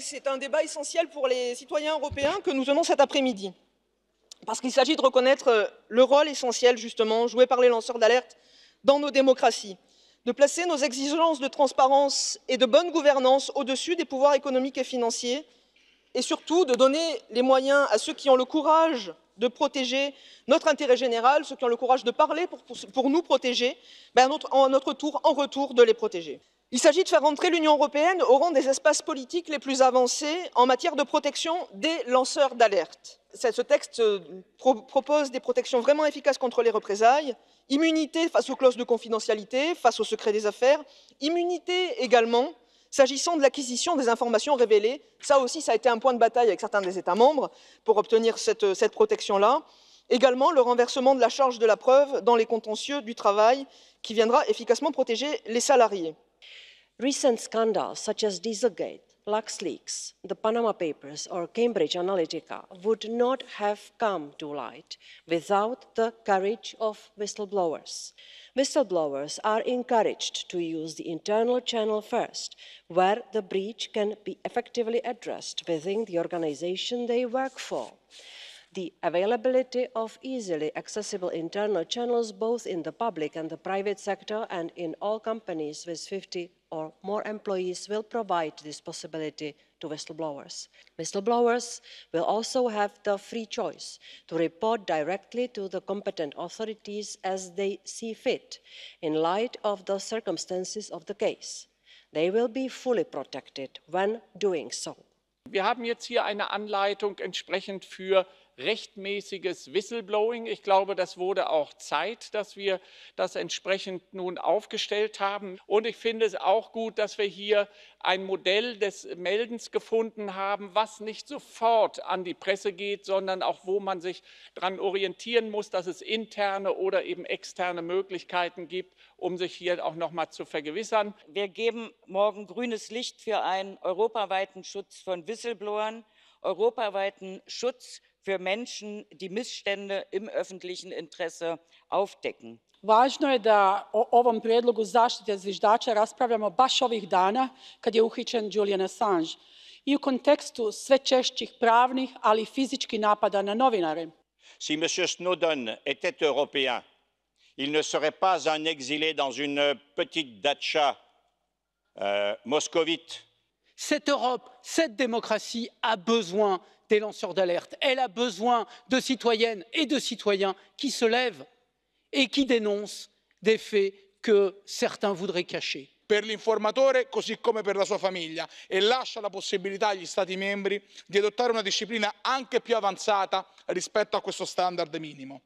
C'est un débat essentiel pour les citoyens européens que nous tenons cet après-midi. Parce qu'il s'agit de reconnaître le rôle essentiel, justement, joué par les lanceurs d'alerte dans nos démocraties, de placer nos exigences de transparence et de bonne gouvernance au-dessus des pouvoirs économiques et financiers, et surtout de donner les moyens à ceux qui ont le courage de protéger notre intérêt général, ceux qui ont le courage de parler pour nous protéger, à notre tour, en retour, de les protéger. Il s'agit de faire entrer l'Union européenne au rang des espaces politiques les plus avancés en matière de protection des lanceurs d'alerte. Ce texte propose des protections vraiment efficaces contre les représailles, immunité face aux clauses de confidentialité, face au secret des affaires, immunité également s'agissant de l'acquisition des informations révélées. Ça aussi, ça a été un point de bataille avec certains des États membres pour obtenir cette protection-là. Également, le renversement de la charge de la preuve dans les contentieux du travail qui viendra efficacement protéger les salariés. Recent scandals such as Dieselgate, LuxLeaks, the Panama Papers or Cambridge Analytica would not have come to light without the courage of whistleblowers. Whistleblowers are encouraged to use the internal channel first, where the breach can be effectively addressed within the organisation they work for. The availability of easily accessible internal channels both in the public and the private sector and in all companies with 50 or more employees will provide this possibility to whistleblowers. Whistleblowers will also have the free choice to report directly to the competent authorities as they see fit, in light of the circumstances of the case. They will be fully protected when doing so. Wir haben jetzt hier eine Anleitung entsprechend für rechtmäßiges Whistleblowing. Ich glaube, das wurde auch Zeit, dass wir das entsprechend nun aufgestellt haben. Und ich finde es auch gut, dass wir hier ein Modell des Meldens gefunden haben, was nicht sofort an die Presse geht, sondern auch wo man sich daran orientieren muss, dass es interne oder eben externe Möglichkeiten gibt, um sich hier auch noch mal zu vergewissern. Wir geben morgen grünes Licht für einen europaweiten Schutz von Whistleblowern, europaweiten Schutz für Menschen, die Missstände im öffentlichen Interesse aufdecken. Važno je da o ovom prijedlogu zaštite zviždača raspravljamo baš ovih dana kad je uhićen Julian Assange i u kontekstu sve češćih pravnih, ali i fizičkih napada na novinare. Si M. Snowden était européen, il ne serait pas un exilé dans une petite datcha moscovite. Cette Europe, cette démocratie a besoin des lanceurs d'alerte. Elle a besoin de citoyennes et de citoyens qui se lèvent et qui dénoncent des faits que certains voudraient cacher. Per l'informatore così come per la sua famiglia e lascia la possibilità agli Stati membri di adottare una disciplina anche più avanzata rispetto a questo standard minimo.